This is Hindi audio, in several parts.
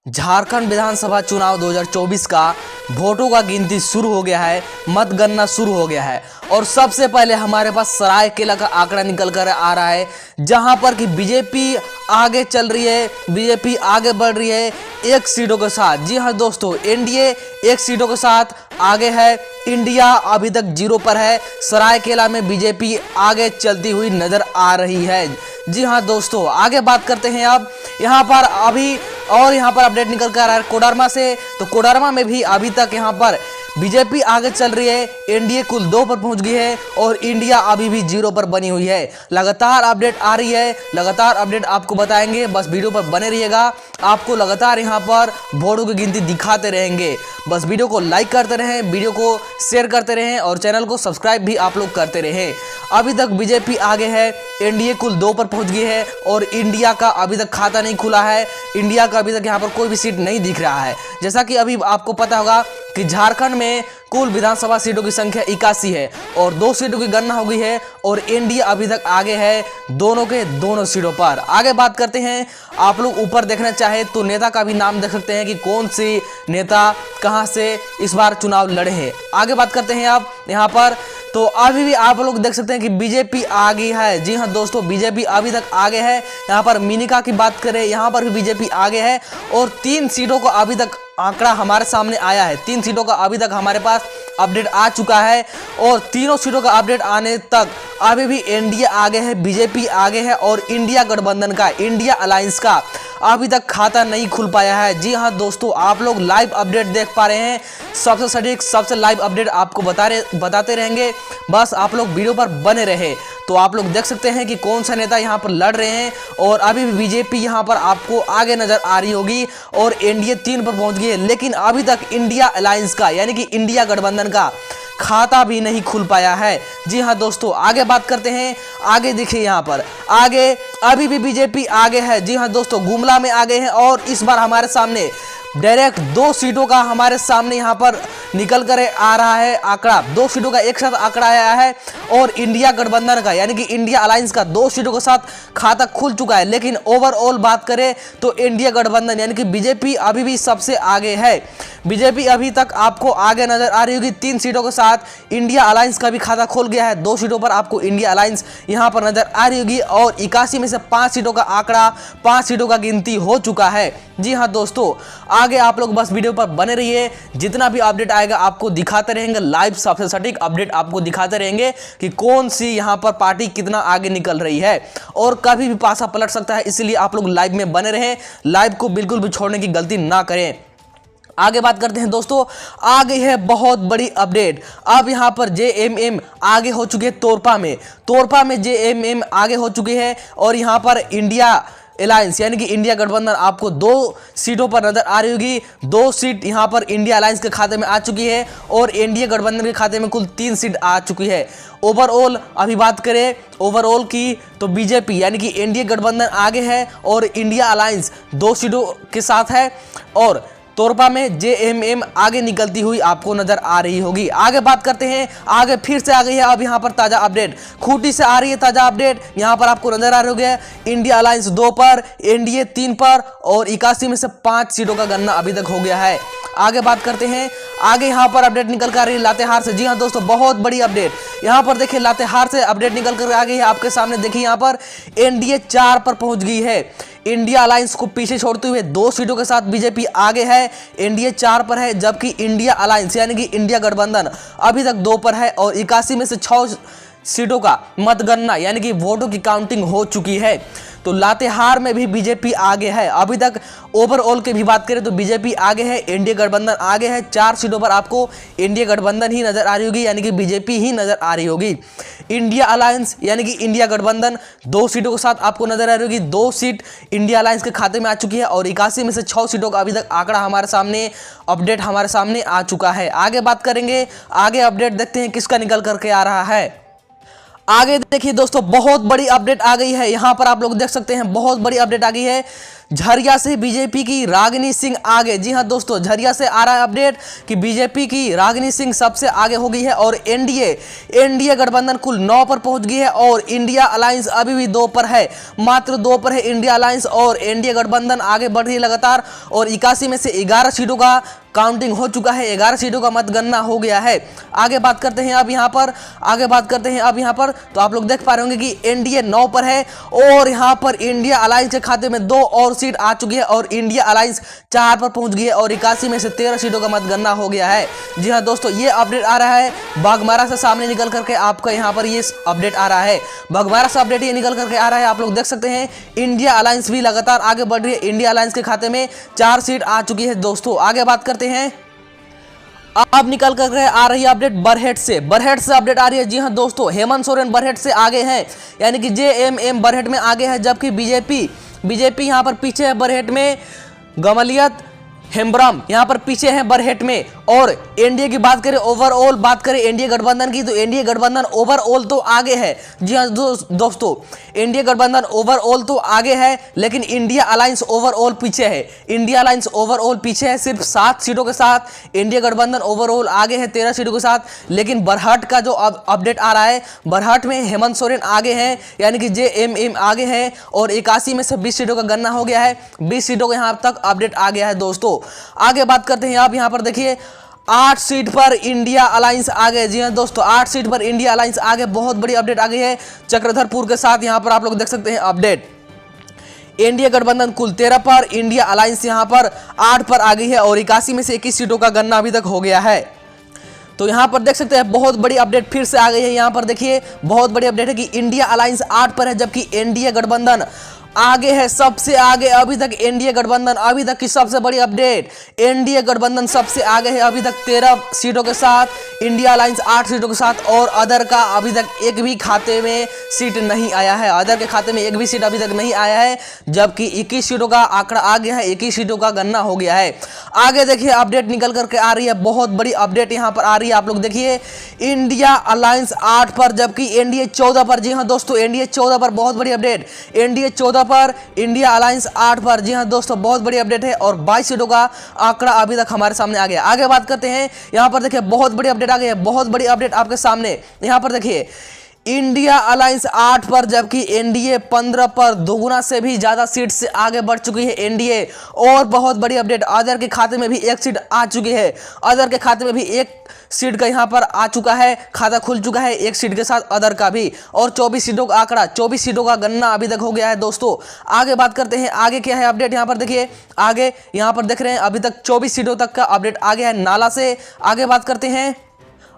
झारखंड विधानसभा चुनाव 2024 का वोटों का गिनती शुरू हो गया है, मतगणना शुरू हो गया है और सबसे पहले हमारे पास सरायकेला का आंकड़ा निकल कर आ रहा है, जहां पर कि बीजेपी आगे चल रही है, बीजेपी आगे बढ़ रही है एक सीटों के साथ। जी हां दोस्तों, एनडीए एक सीटों के साथ आगे है, इंडिया अभी तक 0 पर है। सरायकेला में बीजेपी आगे चलती हुई नजर आ रही है। जी हां दोस्तों, आगे बात करते हैं अब यहाँ पर अभी और यहाँ पर अपडेट निकल कर आ रहा है कोडरमा से। तो कोडरमा में भी अभी तक यहाँ पर बीजेपी आगे चल रही है, एनडीए कुल 2 पर पहुंच गई है और इंडिया अभी भी 0 पर बनी हुई है। लगातार अपडेट आ रही है, लगातार अपडेट आपको बताएंगे, बस वीडियो पर बने रहिएगा। आपको लगातार यहाँ पर वोटों की गिनती दिखाते रहेंगे, बस वीडियो को लाइक करते रहें, वीडियो को शेयर करते रहें और चैनल को सब्सक्राइब भी आप लोग करते रहें। अभी तक बीजेपी आगे है, एनडीए कुल 2 पर पहुंच गई है और इंडिया का अभी तक खाता नहीं खुला है। इंडिया का अभी तक यहाँ पर कोई भी सीट नहीं दिख रहा है। जैसा कि अभी आपको पता होगा कि झारखंड में कुल विधानसभा सीटों की संख्या 81 है और 2 सीटों की गणना हो गई है और इंडिया अभी तक आगे है दोनों के दोनों सीटों पर। आगे बात करते हैं, आप लोग ऊपर देखना चाहे तो नेता का भी नाम देख सकते हैं कि कौन सी नेता कहां से इस बार चुनाव लड़े हैं। आगे बात करते हैं आप यहाँ पर, तो अभी भी आप लोग देख सकते हैं कि बीजेपी आगे है। जी हां दोस्तों, बीजेपी अभी तक आगे है। यहाँ पर मिनिका की बात करें, यहाँ पर भी बीजेपी आगे है और 3 सीटों को अभी तक आंकड़ा हमारे सामने आया है। 3 सीटों का अभी तक हमारे पास अपडेट आ चुका है और तीनों सीटों का अपडेट आने तक अभी भी एनडीए आगे है, बीजेपी आगे है और इंडिया गठबंधन का, इंडिया अलायंस का अभी तक खाता नहीं खुल पाया है। जी हाँ दोस्तों, आप लोग लाइव अपडेट देख पा रहे हैं, सबसे सटीक सबसे लाइव अपडेट आपको बताते रहेंगे, बस आप लोग वीडियो पर बने रहे। तो आप लोग देख सकते हैं कि कौन सा नेता यहाँ पर लड़ रहे हैं और अभी भी बीजेपी यहाँ पर आपको आगे नजर आ रही होगी और एनडीए 3 पर पहुंच गई है, लेकिन अभी तक इंडिया अलायंस का यानी कि इंडिया गठबंधन का खाता भी नहीं खुल पाया है। जी हाँ दोस्तों, आगे बात करते हैं। आगे देखिए यहाँ पर आगे अभी भी बीजेपी आगे है। जी हाँ दोस्तों, गुमला में आगे हैं और इस बार हमारे सामने डायरेक्ट 2 सीटों का हमारे सामने यहाँ पर निकल कर आ रहा है आंकड़ा। 2 सीटों का एक साथ आंकड़ा आया है और इंडिया गठबंधन का यानी कि इंडिया अलायंस का 2 सीटों के साथ खाता खुल चुका है। लेकिन ओवरऑल बात करें तो इंडिया गठबंधन यानी कि बीजेपी अभी भी सबसे आगे है। बीजेपी अभी तक आपको आगे नजर आ रही होगी 3 सीटों के साथ। इंडिया अलायंस का भी खाता खोल गया है, 2 सीटों पर आपको इंडिया अलायंस यहाँ पर नजर आ रही होगी और 81 में से 5 सीटों का आंकड़ा, 5 सीटों का गिनती हो चुका है। जी हाँ दोस्तों, आगे आप लोग बस वीडियो पर बने रहिए, जितना भी अपडेट आएगा आपको दिखाते रहेंगे, लाइव सबसे सटीक अपडेट आपको दिखाते रहेंगे कि कौन सी यहाँ पर पार्टी कितना आगे निकल रही है और कभी भी पासा पलट सकता है, इसलिए आप लोग लाइव में बने रहें, लाइव को बिल्कुल भी छोड़ने की गलती ना करें। आगे बात करते हैं दोस्तों, आगे है बहुत बड़ी अपडेट। अब यहां पर जेएमएम आगे हो चुके हैं तोरपा में जेएमएम आगे हो चुके हैं और यहां पर इंडिया अलायंस यानी कि इंडिया गठबंधन आपको 2 सीटों पर नजर आ रही होगी। 2 सीट यहां पर इंडिया अलायंस के खाते में आ चुकी है और इंडिया गठबंधन के खाते में कुल 3 सीट आ चुकी है। ओवरऑल अभी बात करें ओवरऑल की तो बीजेपी यानी कि इंडिया गठबंधन आगे है और इंडिया अलायंस 2 सीटों के साथ है और तोरपा में जेएमएम आगे निकलती हुई आपको नजर आ रही होगी। आगे बात करते हैं, आगे फिर से आ गई है अब यहाँ पर ताजा अपडेट, खूंटी से आ रही है ताजा अपडेट। यहाँ पर आपको नजर आ रही है इंडिया अलायंस 2 पर, एनडीए 3 पर और 81 में से 5 सीटों का गणना अभी तक हो गया है। आगे बात करते हैं, आगे यहाँ पर अपडेट निकल कर आ रही है लातेहार से। जी हाँ दोस्तों, बहुत बड़ी अपडेट यहाँ पर देखिए, लातेहार से अपडेट निकल कर आ गई है आपके सामने। देखिए यहाँ पर एनडीए 4 पर पहुंच गई है, इंडिया अलायंस को पीछे छोड़ते हुए 2 सीटों के साथ बीजेपी आगे है, एनडीए 4 पर है, जबकि इंडिया अलायंस यानी कि इंडिया गठबंधन अभी तक 2 पर है और 81 में से 6 सीटों का मतगणना यानी कि वोटों की काउंटिंग हो चुकी है। तो लातेहार में भी बीजेपी आगे है। अभी तक ओवरऑल की भी बात करें तो बीजेपी आगे है, इंडिया गठबंधन आगे है। 4 सीटों पर आपको इंडिया गठबंधन ही नजर आ रही होगी यानी कि बीजेपी ही नजर आ रही होगी। इंडिया अलायंस यानी कि इंडिया गठबंधन 2 सीटों के साथ आपको नजर आ रही होगी। 2 सीट इंडिया अलायंस के खाते में आ चुकी है और 81 में से 6 सीटों का अभी तक आंकड़ा हमारे सामने, अपडेट हमारे सामने आ चुका है। आगे बात करेंगे, आगे अपडेट देखते हैं किसका निकल करके आ रहा है। आगे देखिए दोस्तों, बहुत बड़ी अपडेट आ गई है। यहां पर आप लोग देख सकते हैं बहुत बड़ी अपडेट आ गई है। झरिया से बीजेपी की रागिनी सिंह आगे। जी हां दोस्तों, झरिया से आ रहा है अपडेट कि बीजेपी की रागिनी सिंह सबसे आगे हो गई है और एनडीए गठबंधन कुल 9 पर पहुंच गई है और इंडिया अलायंस अभी भी 2 पर है, मात्र 2 पर है इंडिया अलायंस और एनडीए गठबंधन आगे बढ़ रही है लगातार। और 81 में से 11 सीटों का काउंटिंग हो चुका है, 11 सीटों का मतगणना हो गया है। आगे बात करते हैं अब यहाँ पर तो आप लोग देख पा रहे होंगे कि एनडीए 9 पर है और यहाँ पर इंडिया अलायंस के खाते में 2 और सीट आ चुकी है और इंडिया अलायंस 4 पर पहुंच गई है और 81 में से 13 सीटों का मतगणना हो गया है। जी हाँ दोस्तों, ये अपडेट आ रहा है बाघमारा से सामने निकल करके, आपका यहाँ पर ये अपडेट आ रहा है, बाघमारा से अपडेट ये निकल करके आ रहा है। आप लोग देख सकते हैं इंडिया अलायंस भी लगातार आगे बढ़ रही है, इंडिया अलायंस के खाते में 4 सीट आ चुकी है दोस्तों। आगे बात करते हैं, अब निकल कर आ रही है अपडेट बरहेट से अपडेट आ रही है। जी हां दोस्तों, हेमंत सोरेन बरहेट से आगे हैं, यानी कि जेएमएम बरहेट में आगे है, जबकि बीजेपी यहां पर पीछे है बरहेट में, गमलियत हेम्ब्रम यहां पर पीछे है बरहेट में। और एनडीए की बात करें, ओवरऑल बात करें एनडीए गठबंधन की, तो एनडीए गठबंधन ओवरऑल तो आगे है। जी हां दोस्तों, एनडीए गठबंधन ओवरऑल तो आगे है, लेकिन इंडिया अलायंस ओवरऑल पीछे है। इंडिया अलायंस ओवरऑल पीछे है सिर्फ 7 सीटों के साथ, इंडिया गठबंधन ओवरऑल आगे है 13 सीटों के साथ। लेकिन बरहट का जो अपडेट आ रहा है, बरहट में हेमंत सोरेन आगे हैं, यानी कि जेएमएम आगे हैं और 81 में से 20 सीटों का गणना हो गया है, 20 सीटों का यहां तक अपडेट आ गया है दोस्तों। आगे बात करते हैं, आप यहां पर देखिए 8 सीट पर इंडिया अलायंस आगे। जी हां दोस्तों, 8 सीट पर इंडिया अलायंस आगे, बहुत बड़ी अपडेट आ गई है चक्रधरपुर के साथ। यहां पर आप लोग देख सकते हैं अपडेट, एनडीए गठबंधन कुल 13 पर, इंडिया अलायंस यहां पर 8 पर आ गई है और 81 में से 21 सीटों का गणना अभी तक हो गया है। तो यहां पर देख सकते हैं बहुत बड़ी अपडेट फिर से आ गई है। यहां पर देखिए बहुत बड़ी अपडेट है कि इंडिया अलायंस 8 पर है, जबकि एनडीए गठबंधन आगे है, सबसे आगे अभी तक एनडीए गठबंधन, अभी तक की सबसे बड़ी अपडेट, एनडीए गठबंधन सबसे आगे है अभी तक 13 सीटों के साथ, इंडिया अलायंस 8 सीटों के साथ और अदर का अभी तक एक भी खाते में सीट नहीं आया है, अदर के खाते में एक भी सीट अभी तक नहीं आया है, जबकि 21 सीटों का आंकड़ा आ गया है, 21 सीटों का गणना हो गया है। आगे देखिए अपडेट निकल करके आ रही है, बहुत बड़ी अपडेट यहां पर आ रही है। आप लोग देखिए इंडिया अलायंस 8 पर, जबकि एनडीए 14 पर। जी हां दोस्तों, एनडीए 14 पर, बहुत बड़ी अपडेट, एनडीए 14 पर, इंडिया अलायंस 8 पर। जी हां दोस्तों, बहुत बड़ी अपडेट है और 22 सीटों का आंकड़ा अभी तक हमारे सामने आ गया। आगे बात करते हैं, यहां पर देखिए बहुत बड़ी अपडेट आ गई है, बहुत बड़ी अपडेट आपके सामने। यहां पर देखिए इंडिया अलायंस 8 पर, जबकि एनडीए 15 पर, दोगुना से भी ज्यादा सीट से आगे बढ़ चुकी है एनडीए। और बहुत बड़ी अपडेट, अदर के खाते में भी 1 सीट आ चुकी है, अदर के खाते में भी 1 सीट का यहां पर आ चुका है, खाता खुल चुका है 1 सीट के साथ अदर का भी, और 24 सीटों का आंकड़ा, 24 सीटों का गणना अभी तक हो गया है दोस्तों। आगे बात करते हैं, आगे क्या है अपडेट। यहां पर देखिए आगे यहां पर देख रहे हैं अभी तक 24 सीटों तक का अपडेट आ गया है नाला से। आगे बात करते हैं,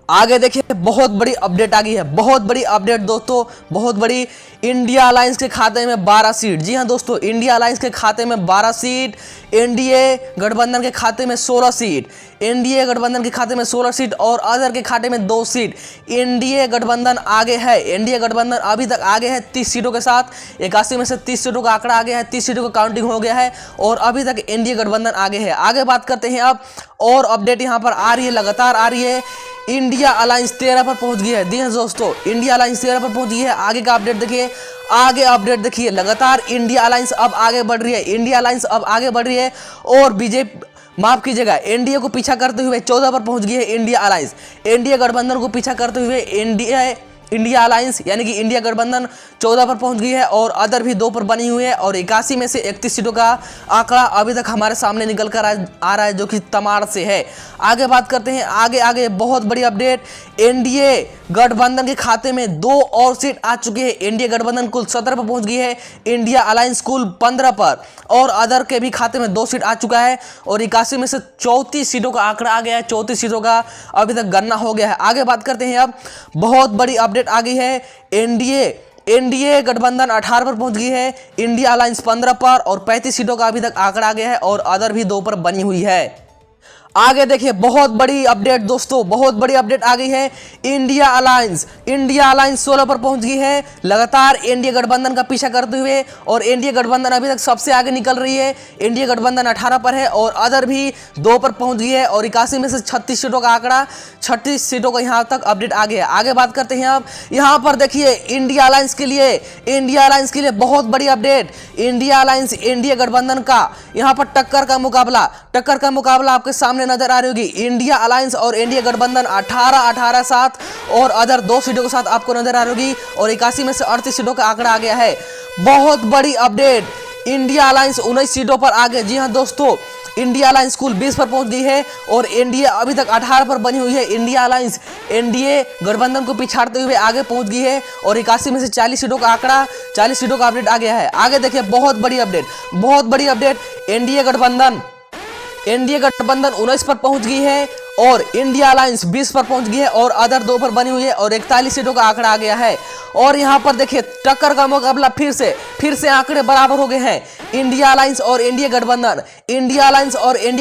आगे देखिए बहुत बड़ी अपडेट आ गई है, बहुत बड़ी अपडेट दोस्तों, बहुत बड़ी। इंडिया अलायंस के खाते में 12 सीट। जी हां दोस्तों, इंडिया अलायंस के खाते में 12 सीट, एनडीए गठबंधन के खाते में 16 सीट, एनडीए गठबंधन के खाते में 16 सीट और अदर के खाते में 2 सीट। एनडीए गठबंधन आगे है, एनडीए गठबंधन अभी तक आगे है 30 सीटों के साथ, 81 में से 30 सीटों का आंकड़ा आ गया है, 30 सीटों का काउंटिंग हो गया है और अभी तक एनडीए गठबंधन आगे है। आगे बात करते हैं अब, और अपडेट यहां पर आ रही है, लगातार आ रही है। इंडिया अलायंस 13 पर पहुंच गई है। जी हां दोस्तों, इंडिया अलायंस 13 पर पहुंच गई है। आगे का अपडेट देखिए, आगे अपडेट देखिए, लगातार इंडिया अलायंस अब आगे बढ़ रही है, इंडिया अलायंस अब आगे बढ़ रही है और बीजेपी, माफ कीजिएगा, एनडीए को पीछा करते हुए 14 पर पहुंच गई है इंडिया अलायंस। एनडीए गठबंधन को पीछा करते हुए इंडिया अलायंस यानी कि इंडिया गठबंधन 14 पर पहुंच गई है और अदर भी 2 पर बनी हुई है और 81 में से 31 सीटों का आंकड़ा अभी तक हमारे सामने निकल कर आ रहा है, जो कि तमाड़ से है। आगे बात करते हैं, आगे बहुत बड़ी अपडेट, एनडीए गठबंधन के खाते में 2 और सीट आ चुकी है। एनडीए गठबंधन कुल 17 पर पहुंच गई है, इंडिया अलायंस कुल 15 पर और अदर के भी खाते में 2 सीट आ चुका है और 81 में से 34 सीटों का आंकड़ा आ गया है, 34 सीटों का अभी तक गणना हो गया है। आगे बात करते हैं, अब बहुत बड़ी अपडेट आ गई है, एनडीए गठबंधन 18 पर पहुंच गई है, इंडिया अलायंस 15 पर और 35 सीटों का अभी तक आंकड़ा आ गया है और अदर भी 2 पर बनी हुई है। आगे देखिए बहुत बड़ी अपडेट दोस्तों, बहुत बड़ी अपडेट आ गई है। इंडिया अलायंस 16 पर पहुंच गई है, लगातार एनडीए गठबंधन का पीछा करते हुए, और एनडीए गठबंधन अभी तक सबसे आगे निकल रही है। एनडीए गठबंधन 18 पर है और अदर भी 2 पर पहुंच गई है, और 81 में से 36 सीटों का आंकड़ा, 36 सीटों का यहां तक अपडेट आ गया है। आगे बात करते हैं अब, यहां पर देखिए इंडिया अलायंस के लिए बहुत बड़ी अपडेट। इंडिया अलायंस एनडीए गठबंधन का यहां पर टक्कर का मुकाबला आपके सामने नजर आ रही होगी। इंडिया अलायंस और एनडीए गठबंधन 18 साथ और अदर 2 सीटों के साथ आपको नजर आ रही होगी, और 81 में से 38 सीटों का आंकड़ा आ गया है। बहुत बड़ी अपडेट, इंडिया अलायंस 19 सीटों पर आ गए। जी हां दोस्तों, इंडिया अलायंस कुल 20 पर पहुंच गई है और एनडीए अभी तक 18 पर बनी हुई है। इंडिया अलायंस एनडीए गठबंधन को पिछाड़ते हुए आगे पहुंच गई है, और 81 में से 40 सीटों का आंकड़ा, 40 सीटों का अपडेट आ गया है। आगे देखिए बहुत बड़ी अपडेट, एनडीए गठबंधन 19 पर पहुंच गई है, और इंडिया अलायंस 20 पर पहुंच गई है, और अदर 2 पर बनी हुई है, और 41 सीटों का आंकड़ा आ गया है। और यहां पर देखिए टक्कर का मुकाबला फिर से आंकड़े बराबर हो गए हैं। इंडिया अलायंस और एनडीए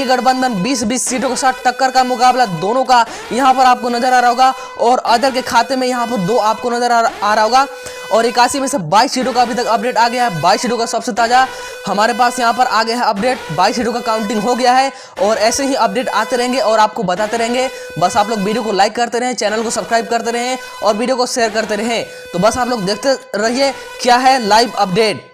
गठबंधन 20-20 सीटों के साथ टक्कर का मुकाबला दोनों का यहां पर आपको नजर आ रहा होगा, और अदर के खाते में यहां पर 2 आपको नजर आ रहा होगा, और 81 में से 22 सीटों का अभी तक अपडेट आ गया है। 22 सीटों का सबसे ताजा हमारे पास यहां पर आ गया है अपडेट, 22 सीटों का काउंटिंग हो गया है, और ऐसे ही अपडेट आते रहेंगे और आपको बताते रहेंगे। बस आप लोग वीडियो को लाइक करते रहें, चैनल को सब्सक्राइब करते रहें, और वीडियो को शेयर करते रहें। तो बस आप लोग देखते रहिए क्या है लाइव अपडेट।